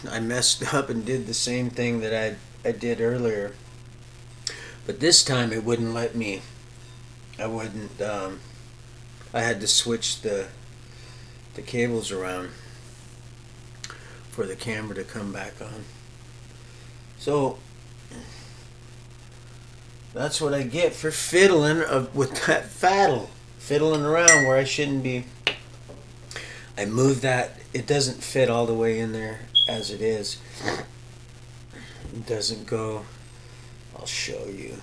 I messed up and did the same thing that I did earlier. But this time it wouldn't let me. I wouldn't. I had to switch the cables around for the camera to come back on. So that's what I get for fiddling with that faddle. Fiddling around where I shouldn't be. I moved that. It doesn't fit all the way in there as it is. It doesn't go. I'll show you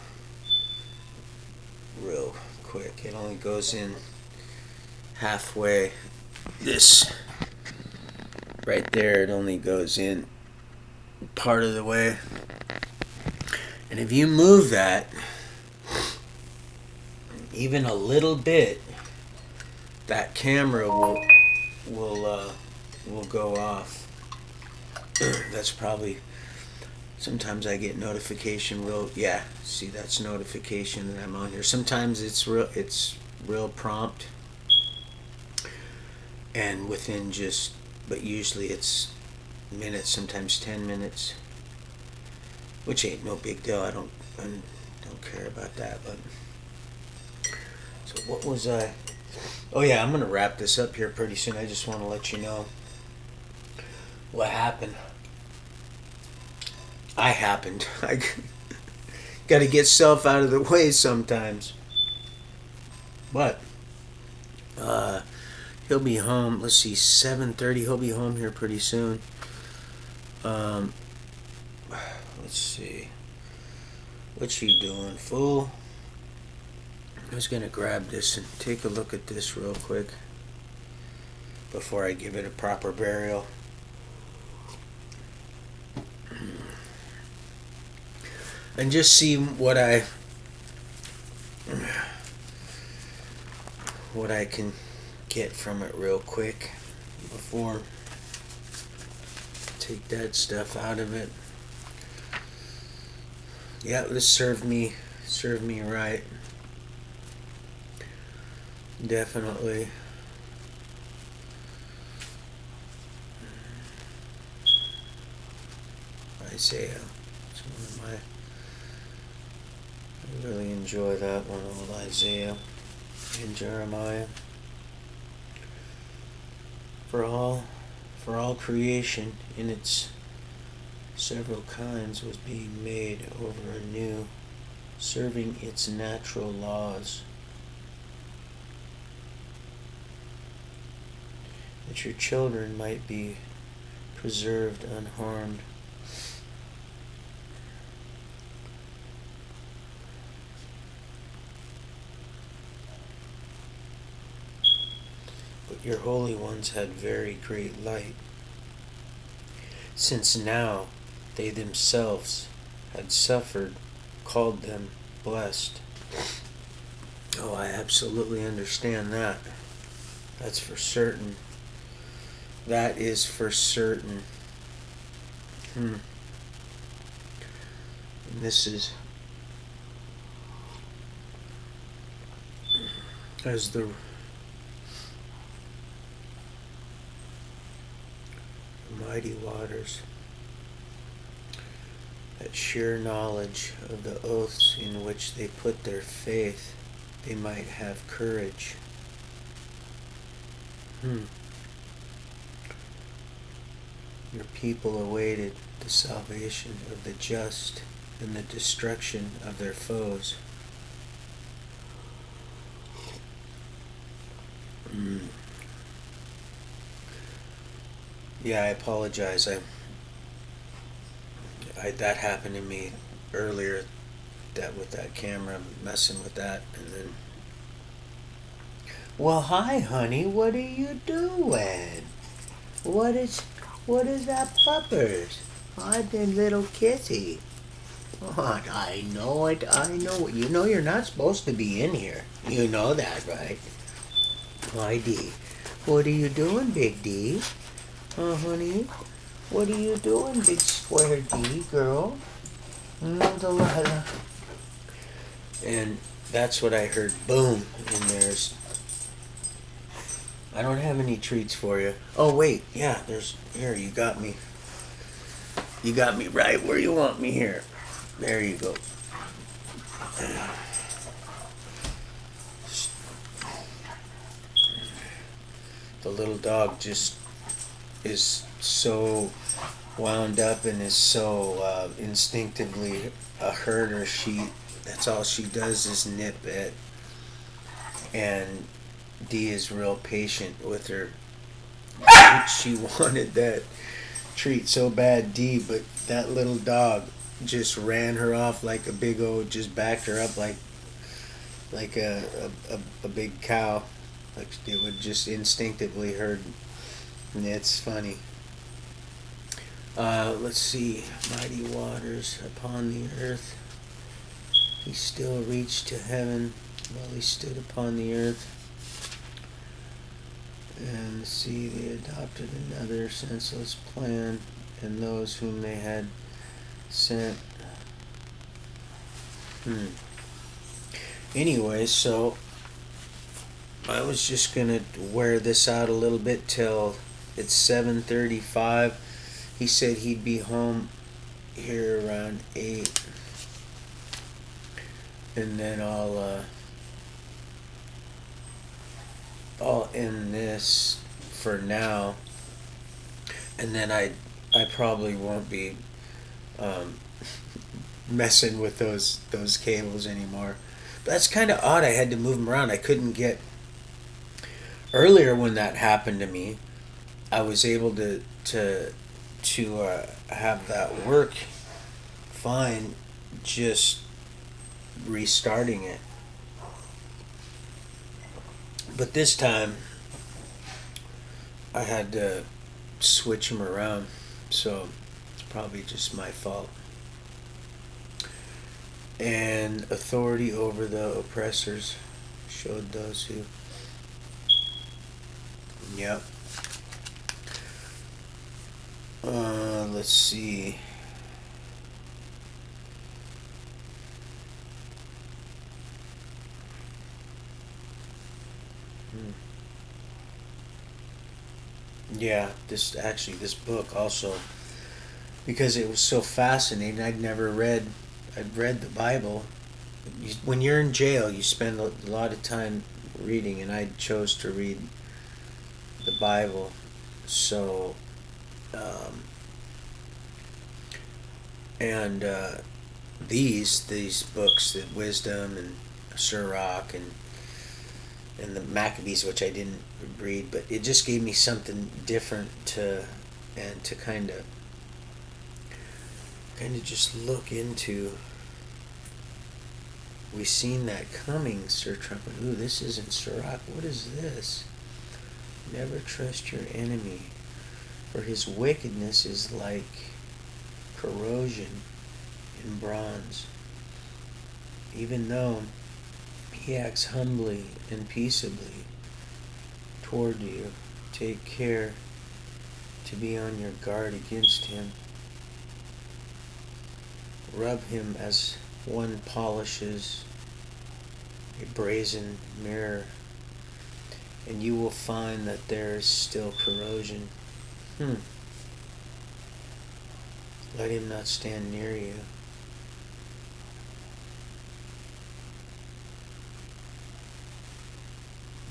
real quick. It only goes in halfway. This right there, it only goes in part of the way. And if you move that even a little bit, that camera will go off. That's probably. Sometimes I get notification. Yeah. See, that's notification that I'm on here. Sometimes it's real prompt, and within just. But usually it's minutes. Sometimes 10 minutes, which ain't no big deal. I don't care about that. But so what was I? Oh yeah, I'm gonna wrap this up here pretty soon. I just want to let you know what happened. I got to get self out of the way sometimes. But he'll be home. Let's see, 7:30. He'll be home here pretty soon. Um, let's see. What you doing, fool? I was gonna grab this and take a look at this real quick before I give it a proper burial. And just see what I can get from it real quick before take that stuff out of it. Yeah, this served me right. Definitely. Isaiah. It's one of my. I really enjoy that one, old Isaiah and Jeremiah. For all creation in its several kinds was being made over anew, serving its natural laws, that your children might be preserved unharmed. But your holy ones had very great light, since now they themselves had suffered, called them blessed. Oh, I absolutely understand that. That's for certain. That is for certain. And this is as the mighty waters, that sheer knowledge of the oaths in which they put their faith, they might have courage. Your people awaited the salvation of the just and the destruction of their foes. Yeah, I apologize. That happened to me earlier. That with that camera, messing with that, and then. Well, hi, honey. What are you doing? What is that, puppers? Hi, the little kitty. Oh, I know it. I know it. You know you're not supposed to be in here. You know that, right? Hi, D. What are you doing, Big D? Honey? What are you doing, big square D, girl? Delilah. And that's what I heard. Boom. And there's. I don't have any treats for you. Oh, wait. Yeah, there's. Here, you got me. You got me right where you want me here. There you go. The little dog just is so wound up and is so instinctively a herder. That's all she does is nip it. And Dee is real patient with her. She wanted that treat so bad, Dee, but that little dog just ran her off like a big old, just backed her up like a big cow. Like it would just instinctively herd. And it's funny. Let's see. Mighty waters upon the earth. He still reached to heaven while he stood upon the earth. And see, they adopted another senseless plan, and those whom they had sent. Anyway, so I was just gonna wear this out a little bit till it's 7:35. He said he'd be home here around 8, and then I'll end this for now, and then I probably won't be messing with those cables anymore. But that's kind of odd. I had to move them around. I couldn't get earlier when that happened to me. I was able to have that work fine, just restarting it. But this time, I had to switch them around, so it's probably just my fault. And authority over the oppressors showed those who. Yep. Let's see. Yeah, this book also, because it was so fascinating. I'd read the Bible. When you're in jail, you spend a lot of time reading, and I chose to read the Bible. So, and these books, the Wisdom and Sirach and the Maccabees, which I didn't read, but it just gave me something different to kind of just look into. We seen that coming, Sir Trumpet. Ooh, this isn't Sirach. What is this? Never trust your enemy, for his wickedness is like corrosion in bronze. Even though he acts humbly and peaceably toward you, take care to be on your guard against him. Rub him as one polishes a brazen mirror, and you will find that there is still corrosion. Let him not stand near you.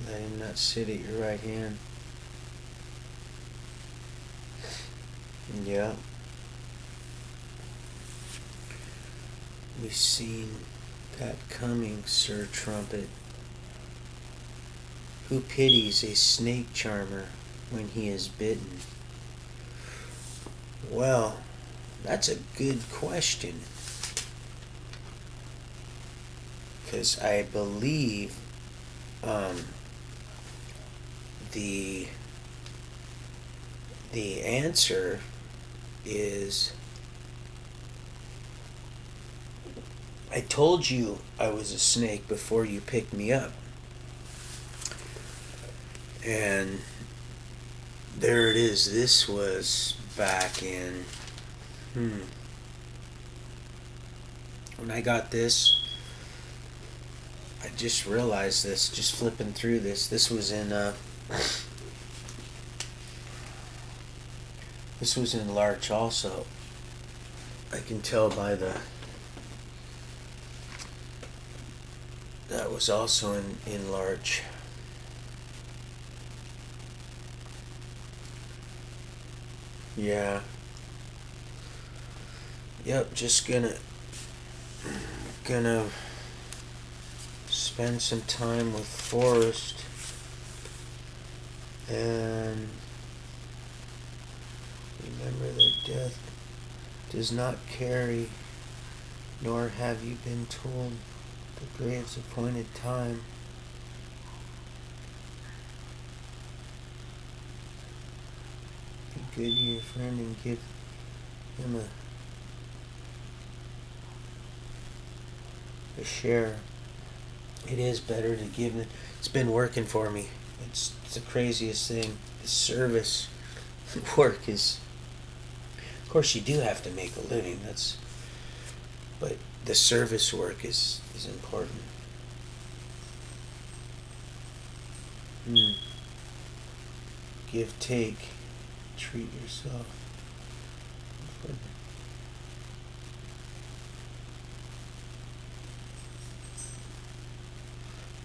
Let him not sit at your right hand. Yeah. We've seen that coming, Sir Trumpet. Who pities a snake charmer when he is bitten? Well, that's a good question. Because I believe the answer is, I told you I was a snake before you picked me up. And there it is. This was back in when I got this. I just realized this, just flipping through this. This was in Larch also. I can tell by that was also in large. Yeah. Yep, just gonna spend some time with Forrest and remember that death does not carry, nor have you been told the grave's appointed time. Be good to your friend and give him a share. It is better to give it. It's been working for me. It's the craziest thing. The service work is, of course, you do have to make a living. But the service work is important. Give, take, treat yourself.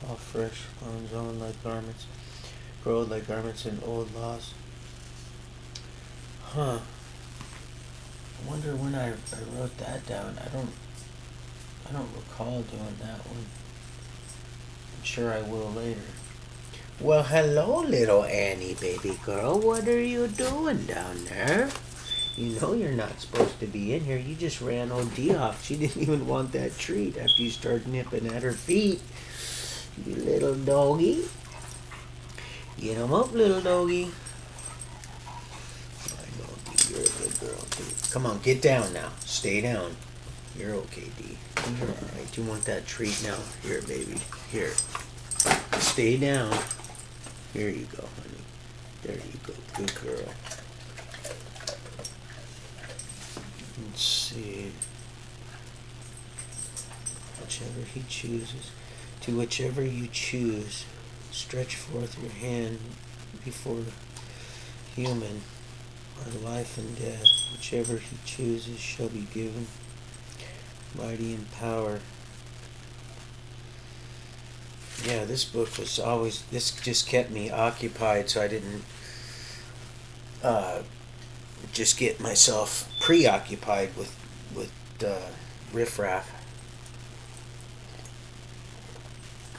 All fresh, arms on like garments, grow like garments in old laws. Huh. I wonder when I wrote that down. I don't recall doing that one. I'm sure I will later. Well, hello, little Annie, baby girl. What are you doing down there? You know you're not supposed to be in here. You just ran OD off. She didn't even want that treat after you started nipping at her feet. You little doggy. Get him up, little doggy. I know, D. You're a good girl, D. Come on, get down now. Stay down. You're okay, D. You're alright. You want that treat now? Here, baby. Here. Stay down. Here you go, honey. There you go. Good girl. Let's see. Whichever he chooses. To whichever you choose, stretch forth your hand before human, or life and death. Whichever he chooses shall be given, mighty in power. Yeah, this book was always, this just kept me occupied so I didn't just get myself preoccupied with riffraff.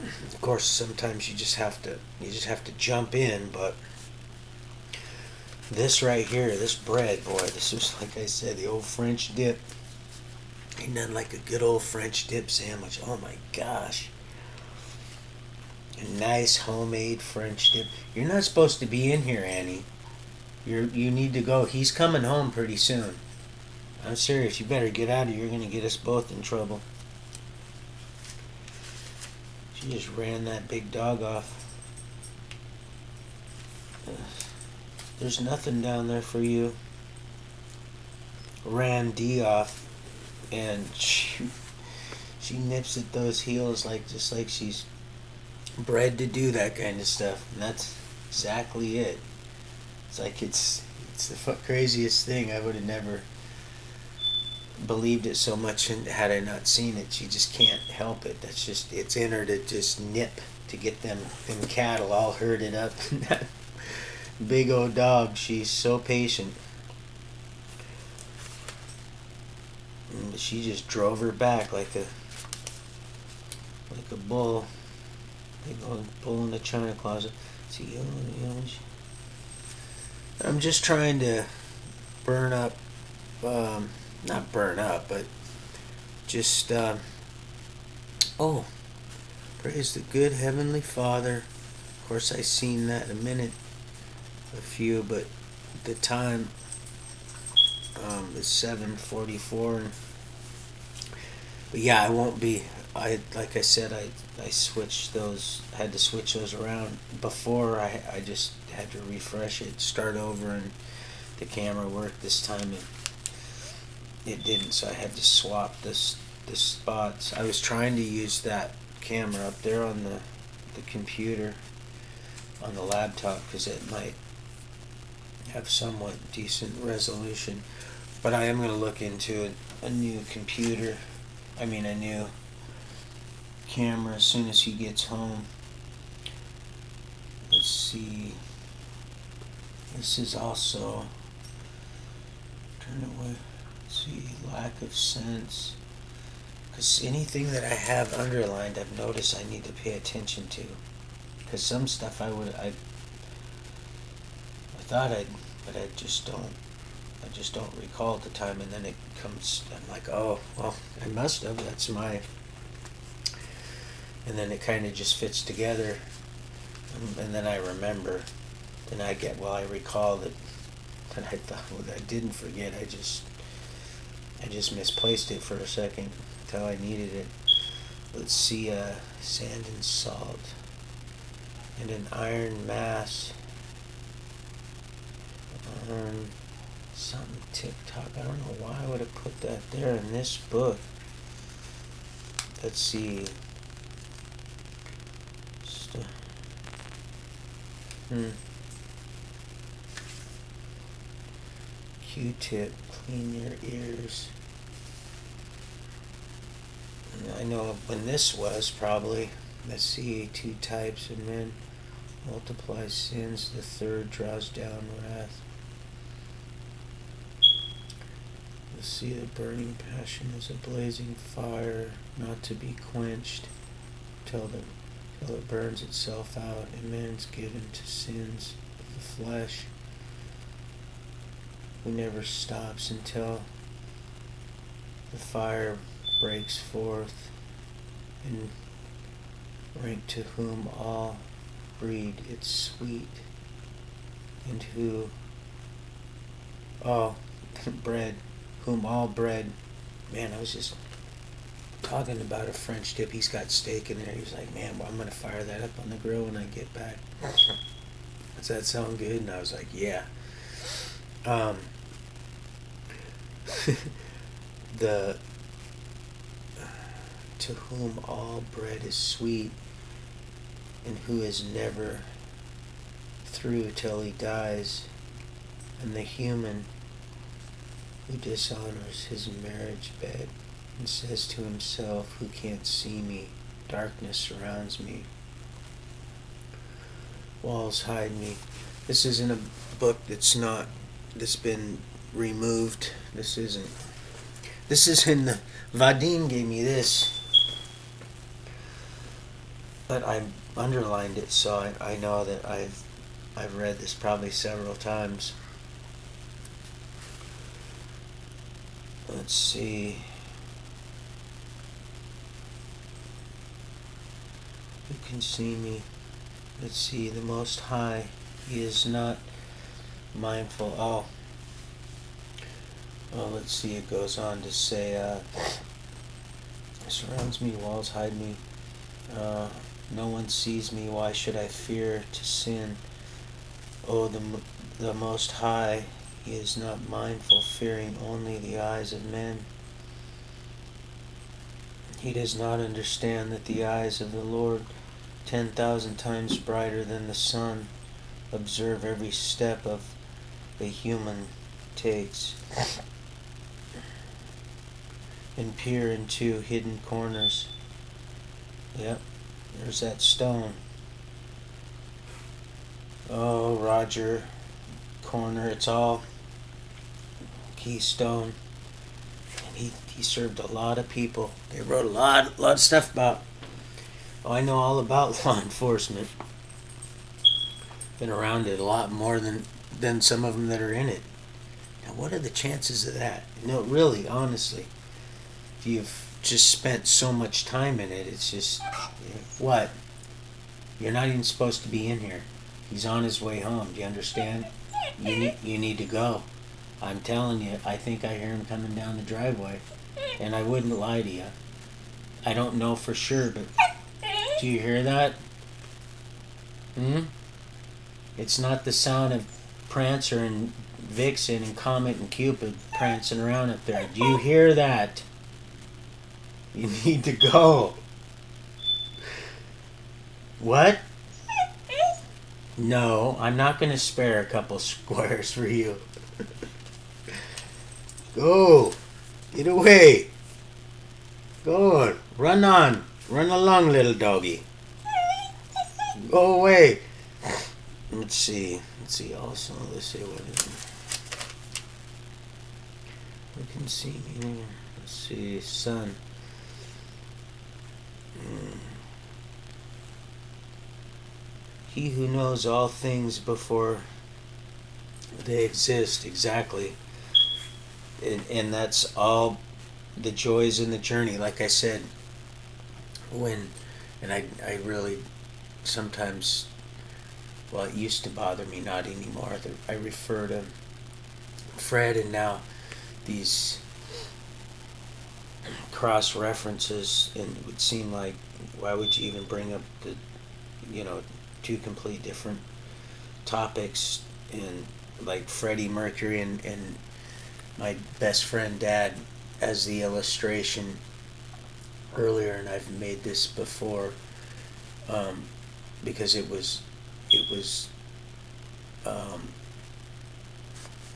Of course, sometimes you just have to jump in, but this right here, this bread, boy, this was, like I said, the old French dip. Ain't nothing like a good old French dip sandwich. Oh my gosh. A nice homemade French dip. You're not supposed to be in here, Annie. You need to go. He's coming home pretty soon. I'm serious. You better get out of here. You're going to get us both in trouble. She just ran that big dog off. There's nothing down there for you. Ran D off, and she nips at those heels just like she's bred to do that kind of stuff. And that's exactly it. It's like it's the craziest thing. I would have never believed it so much had I not seen it. She just can't help it. That's just, it's in her to just nip to get them cattle all herded up. That big old dog, she's so patient. And she just drove her back like a bull. Big old bull in the china closet. See, I'm just trying to burn up, not burn up, but just, oh, praise the good Heavenly Father. Of course, I seen that in a minute, a few, but the time is 7:44. But yeah, I won't be. Like I said, I switched those. Had to switch those around before. I just had to refresh it, start over, and the camera worked this time. And it didn't, so I had to swap the spots. I was trying to use that camera up there on the computer, on the laptop, because it might have somewhat decent resolution. But I am going to look into a new computer. I mean, a new camera as soon as he gets home. Let's see. This is also, turn away. Let's see, lack of sense. Because anything that I have underlined, I've noticed I need to pay attention to. Because some stuff I thought I'd, but I just don't. I just don't recall at the time, and then it comes. I'm like, oh, well, I must have. That's my. And then it kind of just fits together, and then I remember. Then I recall that I thought, well, I didn't forget. I just misplaced it for a second until I needed it. Let's see, sand and salt, and an iron mass. Something TikTok. I don't know why I would have put that there in this book. Let's see. Q-tip, clean your ears. I know when this was probably. Let's see, 2 types of men multiply sins. The third draws down wrath. Let's see, the burning passion is a blazing fire, not to be quenched till it burns itself out, and man's given to sins of the flesh, who never stops until the fire breaks forth, and rank to whom all breed its sweet, and who all bread, whom all bread. Man, I was just talking about a French dip. He's got steak in there. He was like, man, well, I'm going to fire that up on the grill when I get back. Does that sound good? And I was like, yeah. The to whom all bread is sweet, and who is never through till he dies, and the human who dishonors his marriage bed and says to himself, who can't see me, darkness surrounds me, walls hide me. This isn't a book that's been removed. This is in the, Vadim gave me this, but I underlined it, so I know that I've read this probably several times. Let's see. Who can see me? Let's see. The Most High, He is not mindful. Oh, let's see. It goes on to say, surrounds me, walls hide me. No one sees me. Why should I fear to sin? Oh, the Most High, He is not mindful, fearing only the eyes of men. He does not understand that the eyes of the Lord, 10,000 times brighter than the sun, observe every step of the human takes, and peer into hidden corners. Yep, there's that stone. Oh, Roger Corner, it's all Keystone. And he served a lot of people. They wrote a lot of stuff about. Oh, I know all about law enforcement. Been around it a lot more than some of them that are in it. Now, what are the chances of that? No, really, honestly, if you've just spent so much time in it, it's just, what? You're not even supposed to be in here. He's on his way home. Do you understand? You need to go. I'm telling you, I think I hear him coming down the driveway. And I wouldn't lie to you. I don't know for sure, but do you hear that? It's not the sound of Prancer and Vixen and Comet and Cupid prancing around up there. Do you hear that? You need to go. What? No, I'm not going to spare a couple squares for you. Go. Get away. Go on. Run on. Run along, little doggy. Go away. Let's see. Let's see also. Let's see what is it. We can see. Let's see. Sun. He who knows all things before they exist, exactly. And that's all the joys in the journey. Like I said, when, and I really sometimes, well, it used to bother me, not anymore. I refer to Fred and now these cross references, and it would seem like, why would you even bring up the, two complete different topics, and like Freddie Mercury and my best friend Dad as the illustration earlier, and I've made this before, because um,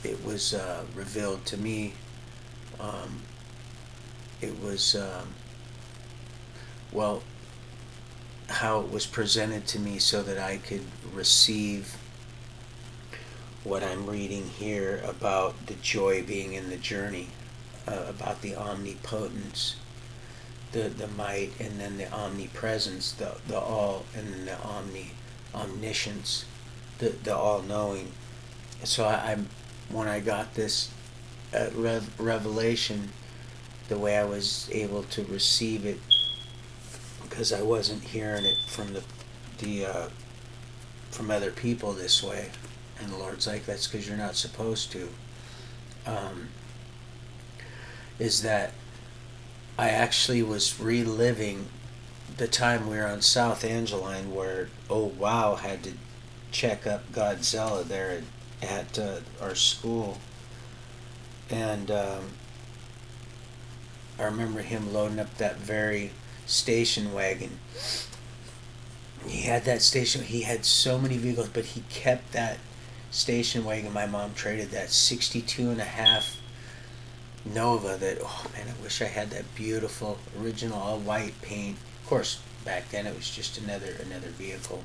it was revealed to me. It was well, how it was presented to me so that I could receive what I'm reading here about the joy being in the journey, about the omnipotence, the might, and then the omnipresence, the all, and then the omniscience, the all knowing. So when I got this revelation, the way I was able to receive it, because I wasn't hearing it from from other people this way, and the Lord's like, that's because you're not supposed to. Um, is that I actually was reliving the time we were on South Angeline, where oh wow had to check up Godzilla there at our school, and I remember him loading up that very station wagon. He had that station. He had so many vehicles, but he kept that station wagon. My mom traded that 62 and a half Nova. That, oh man, I wish I had that beautiful original all white paint. Of course, back then it was just another vehicle,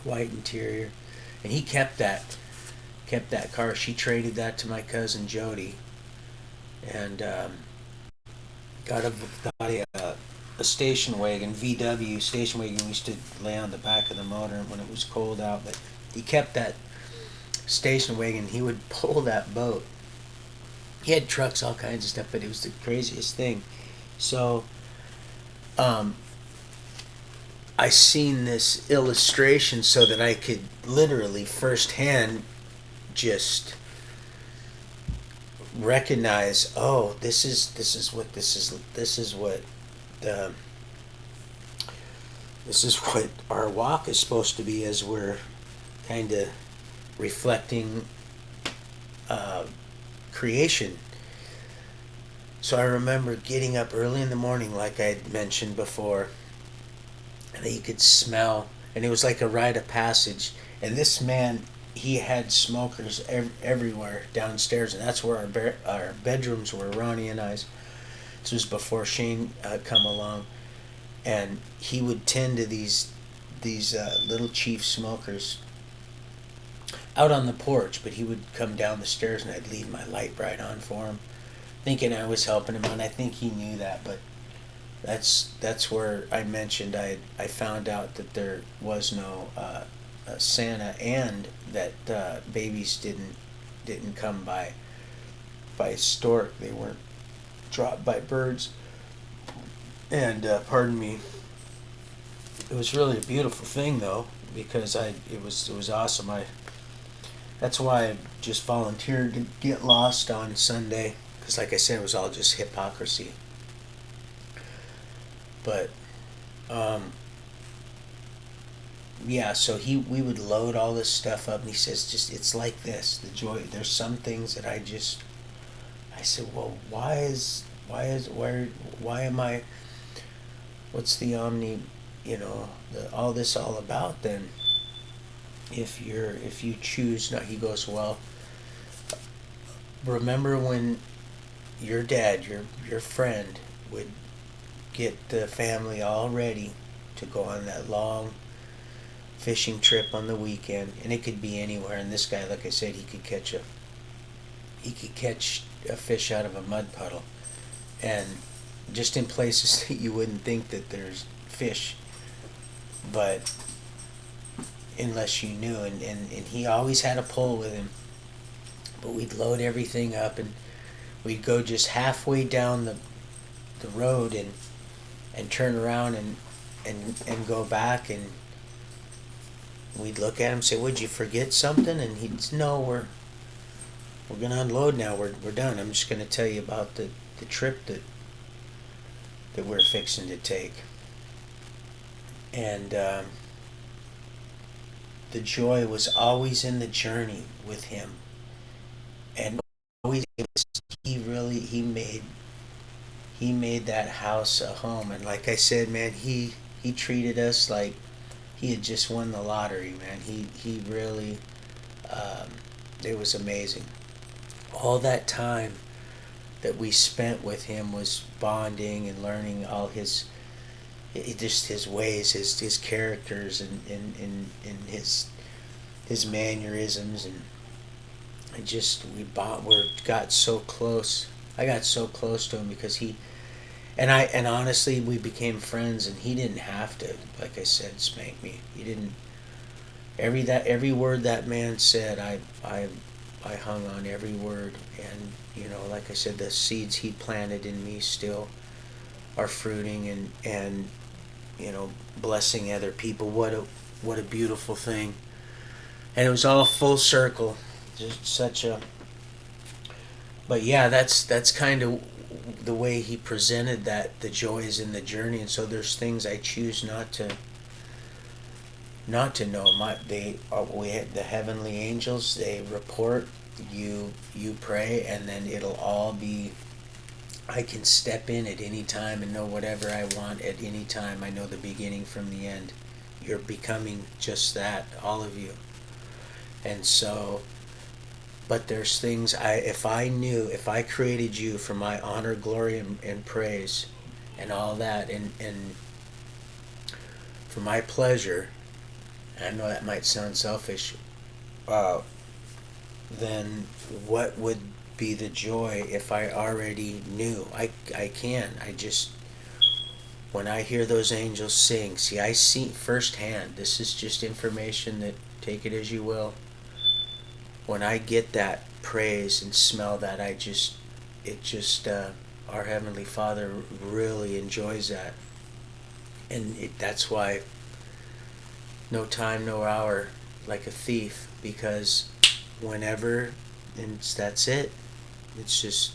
white interior, and he kept that car. She traded that to my cousin Jody, and got a station wagon, VW station wagon. We used to lay on the back of the motor when it was cold out. But he kept that station wagon. He would pull that boat. He had trucks, all kinds of stuff, but it was the craziest thing. So, I seen this illustration so that I could literally firsthand just recognize, oh, this is what um, this is what our walk is supposed to be, as we're kind of reflecting uh, creation. So I remember getting up early in the morning, like I had mentioned before, and you could smell, and it was like a rite of passage. And this man, he had smokers everywhere downstairs, and that's where our bedrooms were, Ronnie and I's. This was before Shane come along, and he would tend to these little chief smokers out on the porch, but he would come down the stairs, and I'd leave my light bright on for him, thinking I was helping him out. And I think he knew that, but that's where I mentioned I found out that there was no Santa, and that babies didn't come by stork. They weren't dropped by birds. And pardon me, it was really a beautiful thing though, because it was awesome. That's why I just volunteered to get lost on Sunday, because like I said, it was all just hypocrisy. But yeah, so we would load all this stuff up, and he says, just, it's like this, the joy. There's some things that I said, well, why am I, what's the all this all about then? If you choose not, he goes, well, remember when your dad, your friend, would get the family all ready to go on that long fishing trip on the weekend, and it could be anywhere. And this guy, like I said, he could catch a fish out of a mud puddle, and just in places that you wouldn't think that there's fish, but unless you knew. And he always had a pole with him, but we'd load everything up, and we'd go just halfway down the road and turn around and go back, and we'd look at him and say, "Would you forget something?" And he'd say, "No, we're gonna unload now. We're done. I'm just gonna tell you about the trip that we're fixing to take." And the joy was always in the journey with him, and always it was, he made that house a home. And like I said, man, he treated us like he had just won the lottery, man. He really, um, it was amazing. All that time that we spent with him was bonding and learning all just his ways, his characters, and his mannerisms. And I just we got so close. I got so close to him because and honestly, we became friends, and he didn't have to, like I said, spank me. He didn't. Every word that man said, I hung on every word. And like I said, the seeds he planted in me still are fruiting, and blessing other people. What a beautiful thing. And it was all full circle. Just such a. But yeah, that's kind of the way he presented that the joy is in the journey. And so there's things I choose not to know. We had the heavenly angels. They report. You pray, and then it'll all be. I can step in at any time and know whatever I want at any time. I know the beginning from the end. You're becoming just that, all of you. And so, but there's things if I created you for my honor, glory, and praise, and all that, and for my pleasure. I know that might sound selfish. Uh, then what would be the joy if I already knew? I can. I just, when I hear those angels sing, see, I see firsthand. This is just information that, take it as you will. When I get that praise and smell that, our Heavenly Father really enjoys that. And that's why no time, no hour, like a thief, because whenever, and that's it. It's just,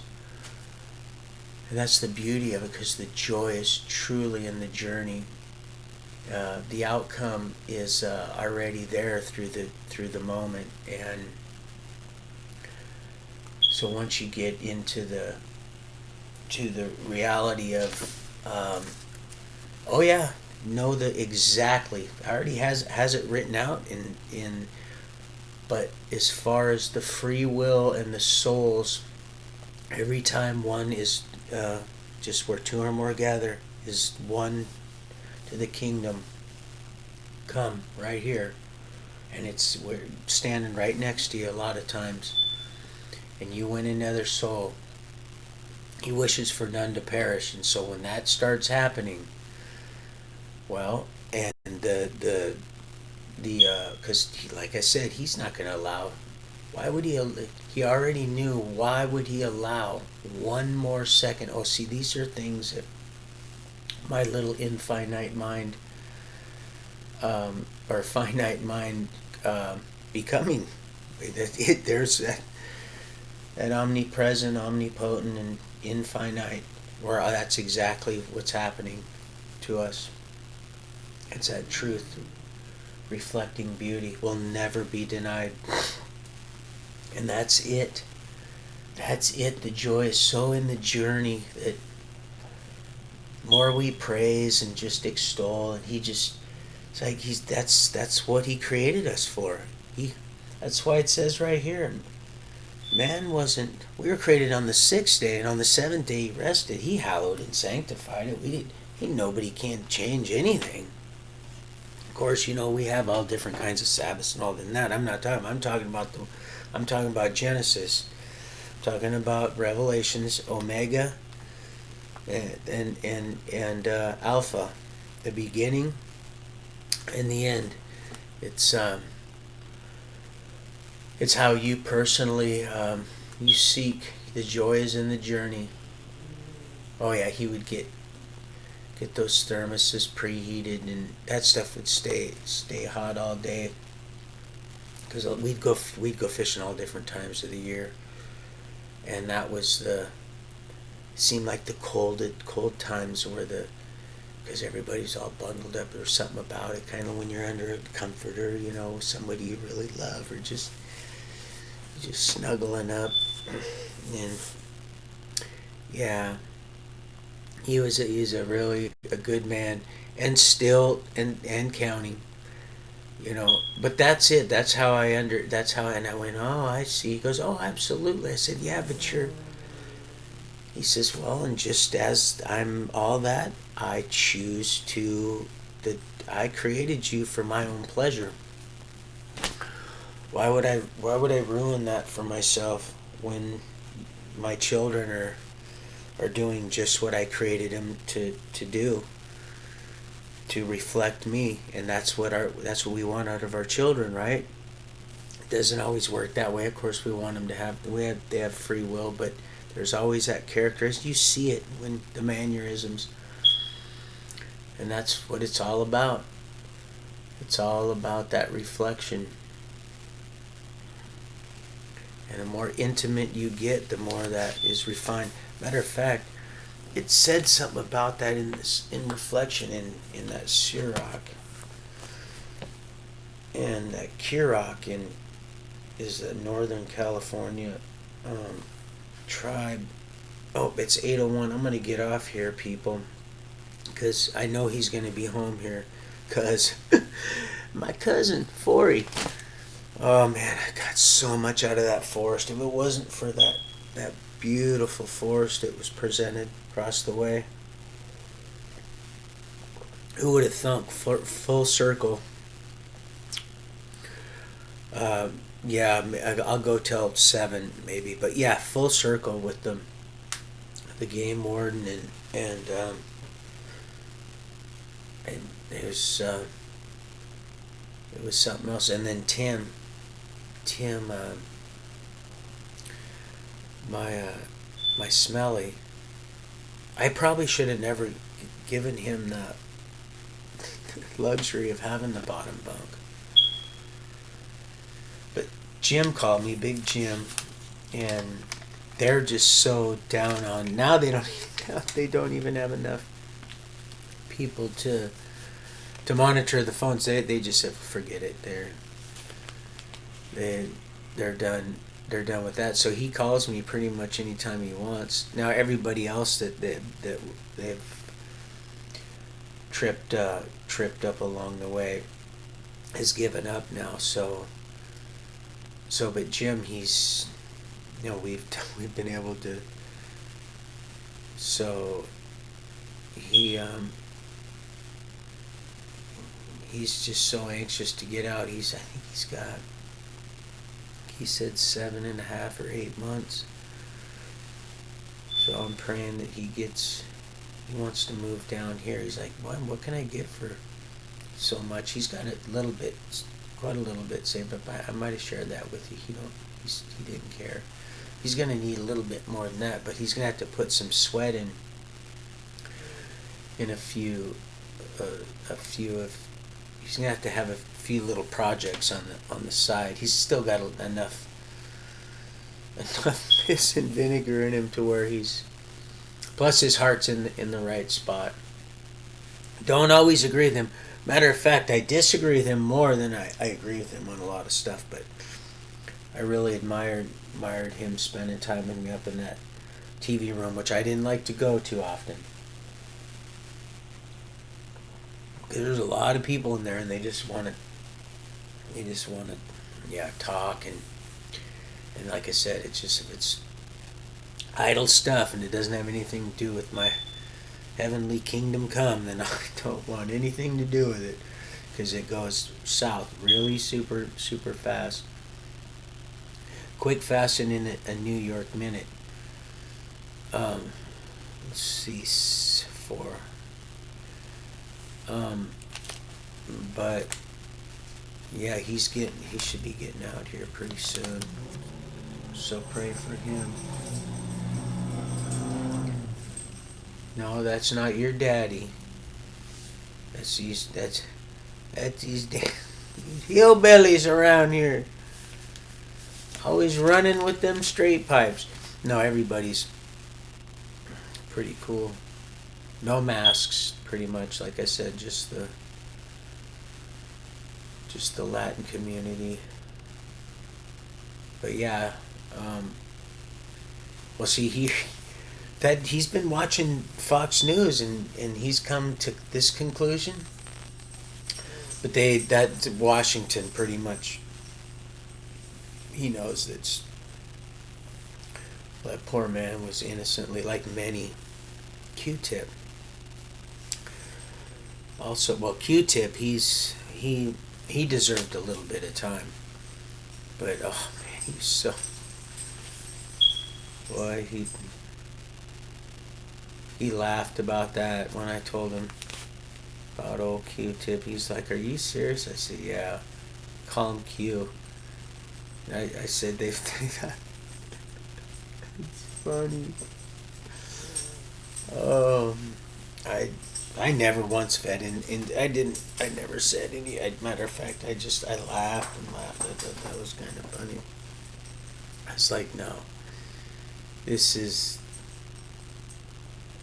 and that's the beauty of it, because the joy is truly in the journey. The outcome is already there through the moment. And so once you get into the reality of, oh yeah, know the exactly. I already has it written out in. But as far as the free will and the souls, every time one is, just where two or more gather, is one to the kingdom. Come right here, and we're standing right next to you a lot of times, and you win another soul. He wishes for none to perish. And so when that starts happening, well, and because like I said, he's not going to allow. Why would he already knew. Why would he allow one more second? Oh, see, these are things that my little infinite mind, or finite mind, becoming. There's that omnipresent, omnipotent, and infinite, where that's exactly what's happening to us. It's that truth reflecting beauty will never be denied. And that's it. That's it. The joy is so in the journey that more we praise and just extol, and it's like that's what he created us for. That's why it says right here, Man wasn't. We were created on the sixth day, and on the seventh day he rested. He hallowed and sanctified it. We didn't. Nobody can change anything. Of course, we have all different kinds of Sabbaths and all that. I'm not talking. I'm talking about the. I'm talking about Genesis. I'm talking about Revelations, Omega, and Alpha, the beginning and the end. It's it's how you personally you seek the joys in the journey. Oh yeah, he would get those thermoses preheated, and that stuff would stay hot all day. Because we'd go fishing all different times of the year, and that was the seemed like the cold times were the because everybody's all bundled up. There's something about it, kind of when you're under a comforter, somebody you really love, or just snuggling up, and yeah, he's a really a good man, and still and counting. But that's it. That's how, and I went, oh, I see. He goes, oh, absolutely. I said, yeah, but you're. He says, well, and just as I'm all that, I choose to. I created you for my own pleasure. Why would I ruin that for myself when my children are doing just what I created them to do, to reflect me, and that's what we want out of our children, right? It doesn't always work that way. Of course, we want them to they have free will, but there's always that character. You see it when the mannerisms, and that's what it's all about. It's all about that reflection. And the more intimate you get, the more that is refined. Matter of fact, it said something about that in reflection in that Sirach. And that Kirok is a Northern California tribe. Oh, it's 8:01. I'm going to get off here, people, because I know he's going to be home here. Because my cousin, Forey, oh man, I got so much out of that forest. If it wasn't for that beautiful forest that was presented across the way, who would have thunk? Full circle. Yeah, I'll go till 7 maybe, but yeah, full circle with the game warden, and it was something else, and then Tim, my smelly. I probably should have never given him the luxury of having the bottom bunk. But Jim called me, Big Jim, and they're just so down on now. They don't even have enough people to monitor the phones. They just said forget it. They're done. They're done with that. So he calls me pretty much anytime he wants. Now everybody else that they've tripped up along the way has given up now. But Jim, he's we've been able to. So he he's just so anxious to get out. I think he's got. He said 7.5 or 8 months. So I'm praying that he wants to move down here. He's like, what can I get for so much? He's got quite a little bit saved up. I might have shared that with you. He didn't care. He's going to need a little bit more than that, but he's going to have to put some sweat in a few he's going to have a few little projects on the side. He's still got enough piss and vinegar in him to where plus his heart's in the right spot. Don't always agree with him. Matter of fact, I disagree with him more than I agree with him on a lot of stuff, but I really admired him spending time with me up in that TV room, which I didn't like to go too often. Because there's a lot of people in there, and they just want to talk, And like I said, it's just, if it's idle stuff and it doesn't have anything to do with my heavenly kingdom come, then I don't want anything to do with it, because it goes south really super super fast, quick, faster than a New York minute. Let's see, 4. But yeah, he should be getting out here pretty soon. So pray for him. No, that's not your daddy. That's these hillbillies around here. Always running with them straight pipes. No, everybody's pretty cool. No masks, pretty much. Like I said, just the Latin community. But yeah, well, see, he's been watching Fox News, and he's come to this conclusion. But that Washington pretty much, he knows that poor man was innocently, like many. Q-Tip. Also, well, Q-Tip, he deserved a little bit of time. But oh man, he was so, boy, he laughed about that when I told him about old Q-Tip. He's like, "Are you serious?" I said, "Yeah." Call him Q. I said they thought it's funny. I never once fed in I never said any. Matter of fact, I laughed and laughed. I thought that was kind of funny. I was like, no, this is.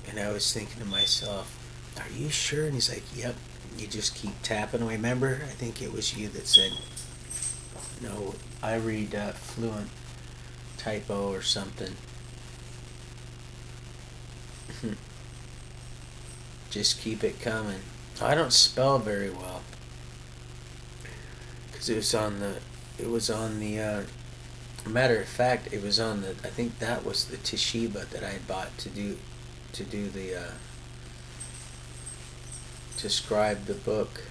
And I was thinking to myself, are you sure? And he's like, yep. You just keep tapping away. Remember, I think it was you that said, no, I read fluent typo or something. Just keep it coming. I don't spell very well, because it was on the matter of fact, it was on the, I think that was the Toshiba that I had bought to do the to scribe the book.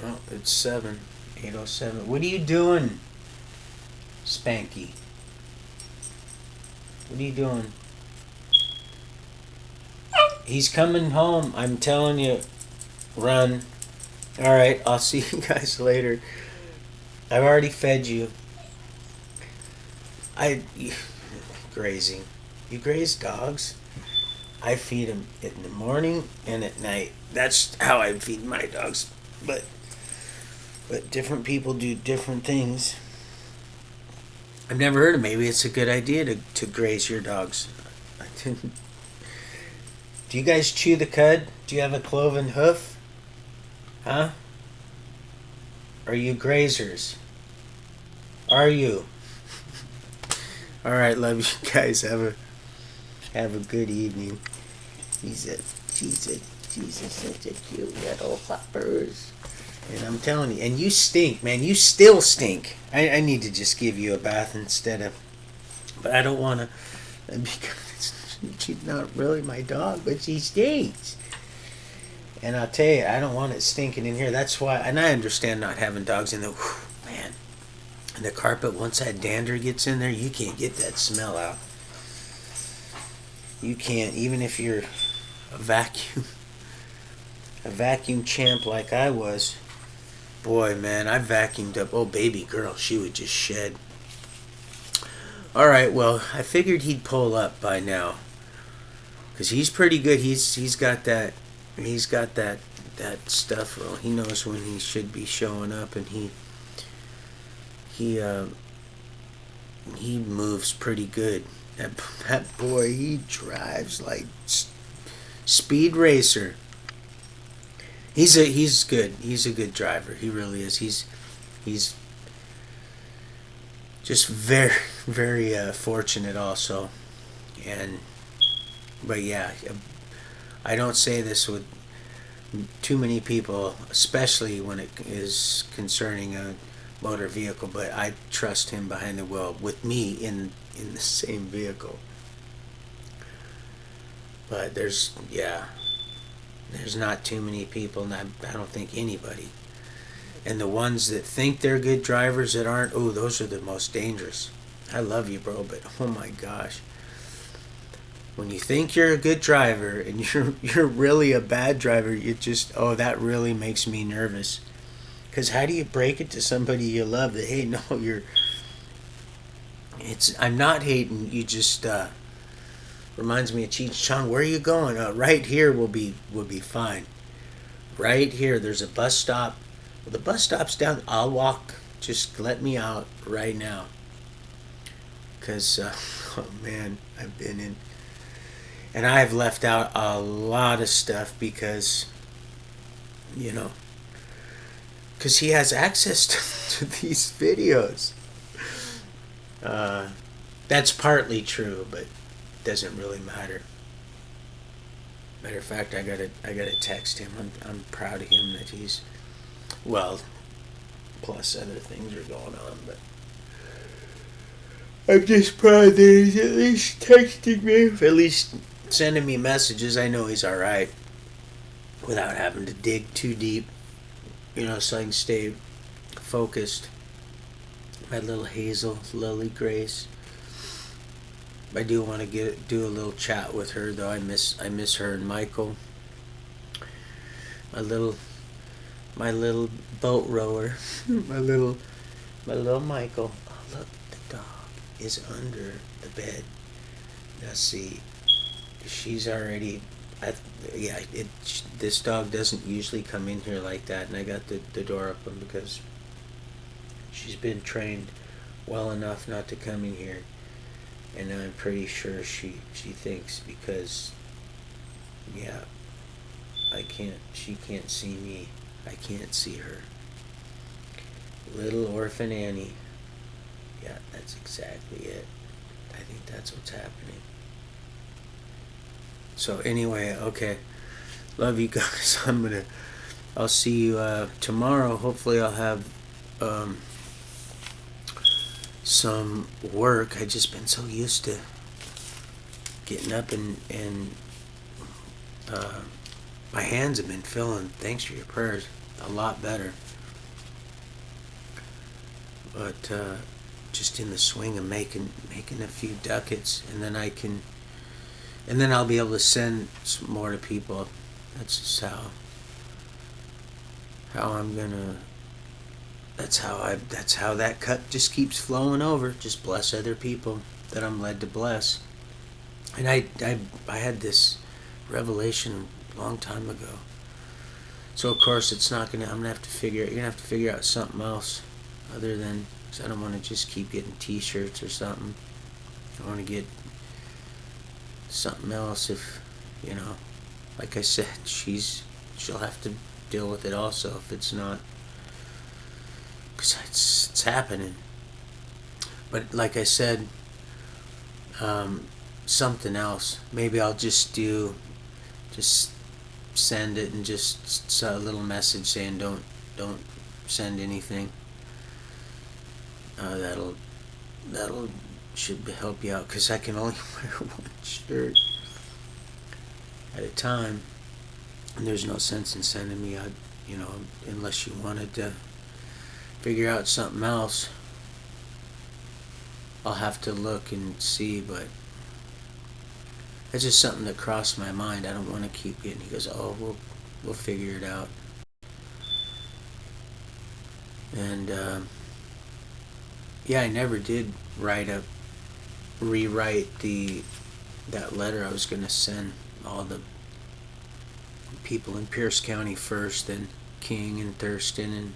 Oh, it's 8:07. What are you doing, Spanky? What are you doing? He's coming home. I'm telling you. Run. Alright, I'll see you guys later. I've already fed you. Grazing. You graze dogs? I feed them in the morning and at night. That's how I feed my dogs. But different people do different things. I've never heard of, maybe it's a good idea to graze your dogs. I didn't. Do you guys chew the cud? Do you have a cloven hoof? Huh? Are you grazers? Are you? Alright, love you guys. Have a good evening. He's such a cute little puppers. And I'm telling you, and you stink, man. You still stink. I need to just give you a bath instead of, but I don't want to, because she's not really my dog, but she stinks. And I'll tell you, I don't want it stinking in here. That's why, and I understand not having dogs in there. Whew, man, and the carpet, once that dander gets in there, you can't get that smell out. You can't, even if you're a vacuum champ like I was. Boy, man, I vacuumed up. Oh, baby girl, she would just shed. All right, well, I figured he'd pull up by now, because he's pretty good. He's got that stuff. Well, he knows when he should be showing up, and he moves pretty good. That boy, he drives like speed racer. He's good. He's a good driver. He really is. He's just very very fortunate also. But yeah, I don't say this with too many people, especially when it is concerning a motor vehicle, but I trust him behind the wheel with me in the same vehicle. But there's not too many people, and I don't think anybody. And the ones that think they're good drivers that aren't, oh, those are the most dangerous. I love you, bro, but oh my gosh. When you think you're a good driver and you're really a bad driver, you just, oh, that really makes me nervous. Because how do you break it to somebody you love that, hey, no, I'm not hating, you just, reminds me of Cheech Chong. Where are you going? Right here will be fine. Right here, there's a bus stop. Well, the bus stop's down. I'll walk. Just let me out right now. Because, oh man, I've been in. And I've left out a lot of stuff because, because he has access to these videos. That's partly true, but doesn't really matter. Matter of fact, I gotta text him. I'm proud of him that he's, well, plus other things are going on, but I'm just proud that he's at least texting me, at least sending me messages. I know he's alright without having to dig too deep, so I can stay focused. My little Hazel, Lily Grace. I do want to do a little chat with her, though. I miss her and Michael. My little boat rower. my little Michael. Oh, look, the dog is under the bed. Now see, she's already. This dog doesn't usually come in here like that, and I got the door open because she's been trained well enough not to come in here. And I'm pretty sure she thinks, because she can't see me, I can't see her. Little orphan Annie. Yeah, that's exactly it. I think that's what's happening. So anyway, okay, love you guys. I'll see you tomorrow. Hopefully I'll have some work. I just been so used to getting up and my hands have been feeling, thanks for your prayers, a lot better. But just in the swing of making a few ducats, and then I'll be able to send some more to people. That's just how I'm gonna. That's how that cut just keeps flowing over. Just bless other people that I'm led to bless. And I had this revelation a long time ago. So of course it's not gonna. You're gonna have to figure out something else other than. Cause I don't want to just keep getting T-shirts or something. I want to get something else. If like I said, she'll have to deal with it also if it's not. Because it's happening. But like I said, something else. Maybe I'll just send it and just a little message saying don't send anything. That'll should help you out, because I can only wear one shirt at a time, and there's no sense in sending me out, unless you wanted to figure out something else. I'll have to look and see, but it's just something that crossed my mind. I don't want to keep getting. He goes, oh, we'll figure it out. And I never did rewrite that letter I was gonna send all the people in Pierce County first, then King and Thurston and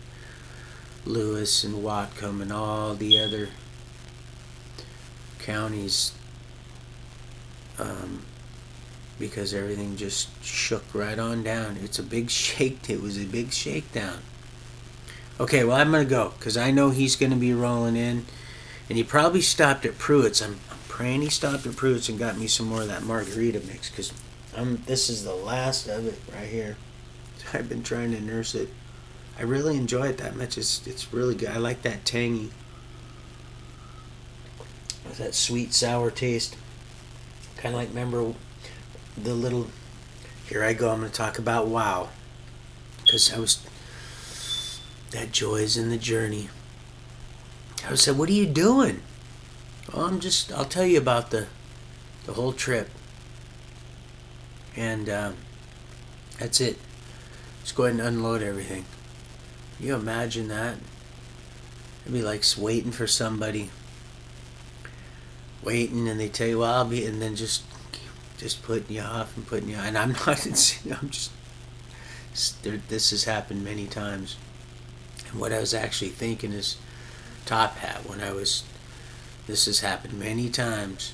Lewis and Whatcom and all the other counties, because everything just shook right on down. It was a big shakedown. Okay, well, I'm going to go, because I know he's going to be rolling in, and he probably stopped at Pruitt's. I'm praying he stopped at Pruitt's and got me some more of that margarita mix, because this is the last of it right here. I've been trying to nurse it I really enjoy it that much. It's really good. I like that tangy, that sweet sour taste. Kind of like, remember the little. Here I go. I'm going to talk about WoW, because I was that joy is in the journey. I said, "What are you doing?" "Oh, I'll tell you about the whole trip." And that's it. Just go ahead and unload everything. Can you imagine that? It'd be like waiting for somebody, waiting, and they tell you, "Well, I'll be," and then just putting you off and putting you. And I'm not. I'm just. This has happened many times. And what I was actually thinking is, Top Hat. When I was, this has happened many times.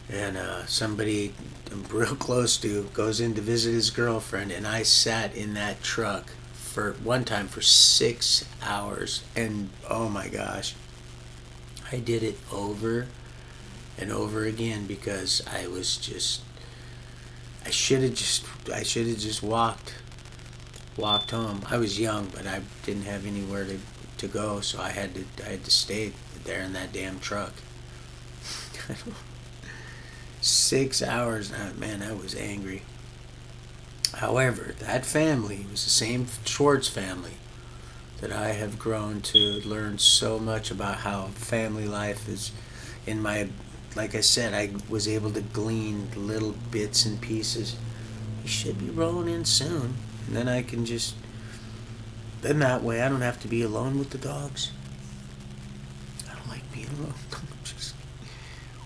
And somebody I'm real close to goes in to visit his girlfriend, and I sat in that truck for one time for 6 hours, and oh my gosh, I did it over and over again because I was just I should have just walked home. I was young, but I didn't have anywhere to go, so I had to stay there in that damn truck. 6 hours, man, I was angry. However, that family was the same Schwartz family that I have grown to learn so much about how family life is. In my, like I said, I was able to glean little bits and pieces. He should be rolling in soon, and then I can just. Then that way, I don't have to be alone with the dogs. I don't like being alone.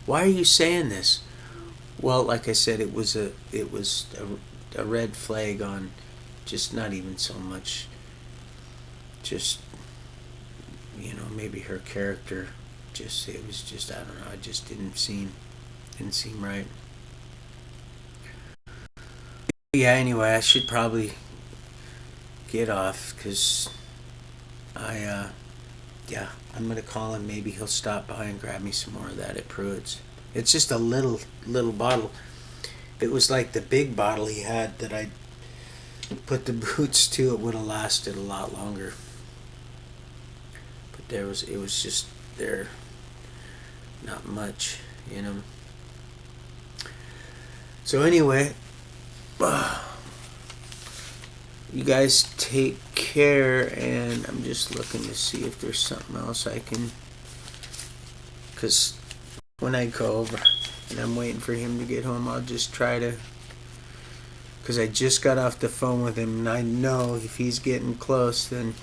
Why are you saying this? Well, like I said, it was a red flag on, just not even so much, just, maybe her character, it was just, I don't know, it just didn't seem right. Yeah, anyway, I should probably get off, because yeah, I'm gonna call him. Maybe he'll stop by and grab me some more of that at Pruitt's. It's just a little bottle. If it was like the big bottle he had that I put the boots to, it would have lasted a lot longer. But it was just there, not much, So anyway, you guys take care, and I'm just looking to see if there's something else I can, because when I go over and I'm waiting for him to get home, I'll just try to, because I just got off the phone with him, and I know if he's getting close, then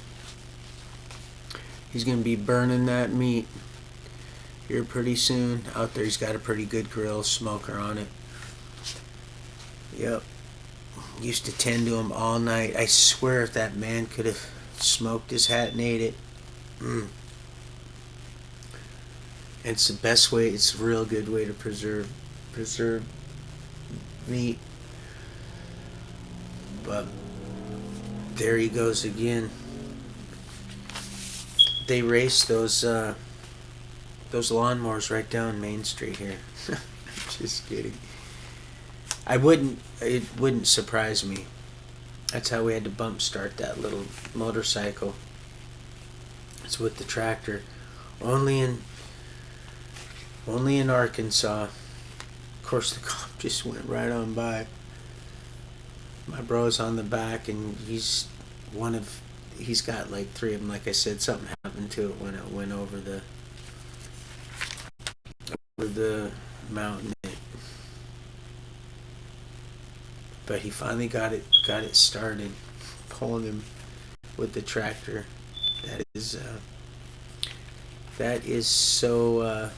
he's going to be burning that meat here pretty soon. Out there, he's got a pretty good grill smoker on it. Yep. Used to tend to him all night. I swear if that man could have smoked his hat and ate it. It's the best way. It's a real good way to preserve meat. But there he goes again. They race those lawnmowers right down Main Street here. Just kidding. It wouldn't surprise me. That's how we had to bump start that little motorcycle. It's with the tractor. Only in Arkansas. Of course, the cop just went right on by. My bro's on the back, and he's got like 3 of them. Like I said, something happened to it when it went over the mountain. But he finally got it started, pulling him with the tractor. That is so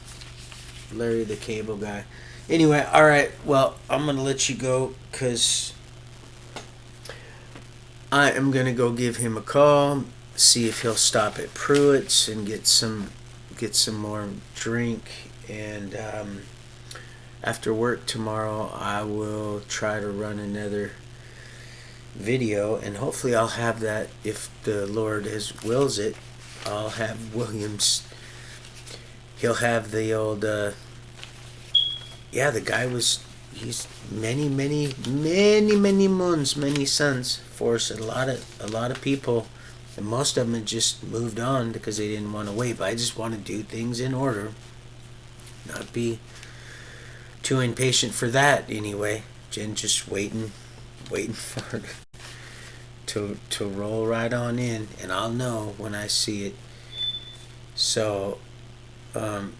Larry the Cable Guy. Anyway, all right. Well, I'm gonna let you go because I am gonna go give him a call, see if he'll stop at Pruitt's and get some more drink, and after work tomorrow, I will try to run another video, and hopefully I'll have that, if the Lord wills it. I'll have Williams. He'll have the old. The guy was he's many moons, many suns. Forced a lot of people, and most of them had just moved on because they didn't want to wait. But I just want to do things in order, not be too impatient for that anyway. Jen just waiting for it to roll right on in, and I'll know when I see it. So, um,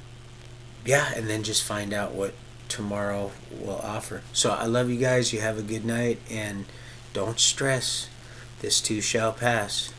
yeah, and then just find out what tomorrow will offer. So I love you guys. You have a good night, and don't stress. This too shall pass.